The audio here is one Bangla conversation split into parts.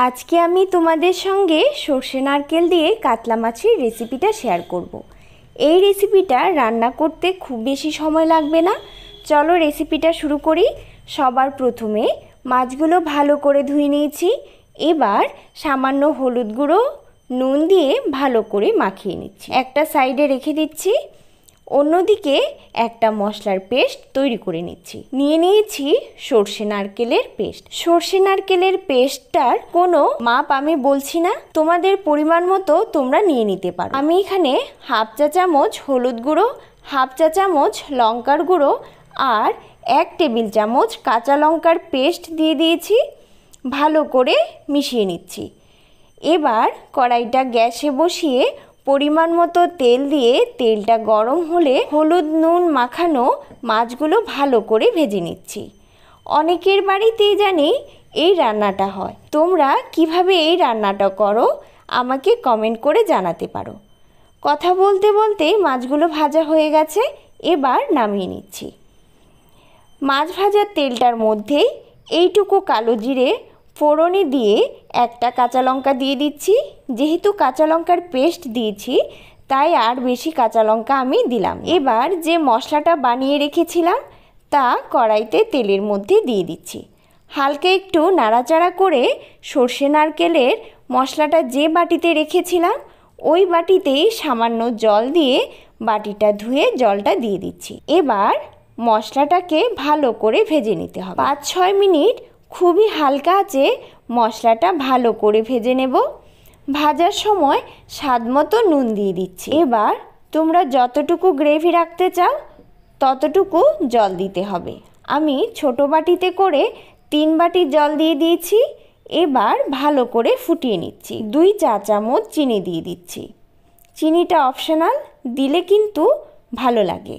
আজকে আমি তোমাদের সঙ্গে সর্ষে নারকেল দিয়ে কাতলা মাছের রেসিপিটা শেয়ার করব। এই রেসিপিটা রান্না করতে খুব বেশি সময় লাগবে না। চলো রেসিপিটা শুরু করি। সবার প্রথমে মাছগুলো ভালো করে ধুয়ে নিয়েছি। এবার সামান্য হলুদ গুঁড়ো, নুন দিয়ে ভালো করে মাখিয়ে নিচ্ছি, একটা সাইডে রেখে দিচ্ছি। অন্যদিকে একটা মশলার পেস্ট তৈরি করে নিয়ে নিয়েছি সর্ষে নারকেলের পেস্ট। সর্ষে নারকেলের পেস্টটার কোনো মাপ আমি বলছি না, তোমাদের পরিমাণ মতো তোমরা নিয়ে নিতে পারো। আমি এখানে হাফ চা চামচ হলুদ গুঁড়ো, হাফ চা চামচ লঙ্কার গুঁড়ো আর 1 টেবিল চামচ কাঁচা লঙ্কার পেস্ট দিয়ে দিয়েছি। ভালো করে মিশিয়ে নিচ্ছি। এবার কড়াইটা গ্যাসে বসিয়ে পরিমাণ মতো তেল দিয়ে তেলটা গরম হলে হলুদ নুন মাখানো মাছগুলো ভালো করে ভেজে নিচ্ছি। অনেকের বাড়িতেই জানি এই রান্নাটা হয়। তোমরা কিভাবে এই রান্নাটা করো আমাকে কমেন্ট করে জানাতে পারো। কথা বলতে বলতে মাছগুলো ভাজা হয়ে গেছে, এবার নামিয়ে নিচ্ছি। মাছ ভাজার তেলটার মধ্যেই এইটুকু কালো জিরে ফোড়নে দিয়ে একটা কাঁচা লঙ্কা দিয়ে দিচ্ছি। যেহেতু কাঁচা লঙ্কার পেস্ট দিয়েছি তাই আর বেশি কাঁচা লঙ্কা আমি দিলাম। এবার যে মশলাটা বানিয়ে রেখেছিলাম তা কড়াইতে তেলের মধ্যে দিয়ে দিচ্ছি। হালকা একটু নাড়াচাড়া করে সর্ষে নারকেলের মশলাটা যে বাটিতে রেখেছিলাম ওই বাটিতেই সামান্য জল দিয়ে বাটিটা ধুয়ে জলটা দিয়ে দিচ্ছি। এবার মশলাটাকে ভালো করে ভেজে নিতে হবে। 5-6 মিনিট খুবই হালকা আঁচে মশলাটা ভালো করে ভেজে নেব। ভাজার সময় স্বাদমতো নুন দিয়ে দিচ্ছি। এবার তোমরা যতটুকু গ্রেভি রাখতে চাও ততটুকু জল দিতে হবে। আমি ছোট বাটিতে করে 3 বাটি জল দিয়ে দিয়েছি। এবার ভালো করে ফুটিয়ে নিচ্ছি। 2 চা চামচ চিনি দিয়ে দিচ্ছি। চিনিটা অপশনাল, দিলে কিন্তু ভালো লাগে।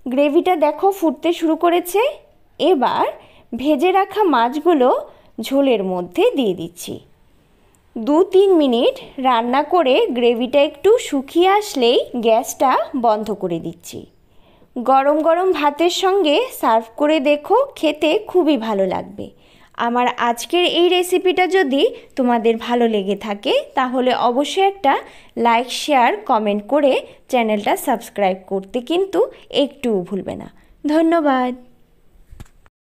গ্রেভিটা দেখো ফুটতে শুরু করেছে। এবার ভেজে রাখা মাছগুলো ঝোলের মধ্যে দিয়ে দিচ্ছি। 2-3 মিনিট রান্না করে গ্রেভিটা একটু শুকিয়ে আসলেই গ্যাসটা বন্ধ করে দিচ্ছি। গরম গরম ভাতের সঙ্গে সার্ভ করে দেখো, খেতে খুবই ভালো লাগবে। আমার আজকের এই রেসিপিটা যদি তোমাদের ভালো লেগে থাকে তাহলে অবশ্যই একটা লাইক, শেয়ার, কমেন্ট করে চ্যানেলটা সাবস্ক্রাইব করতে কিন্তু একটুও ভুলবে না। ধন্যবাদ।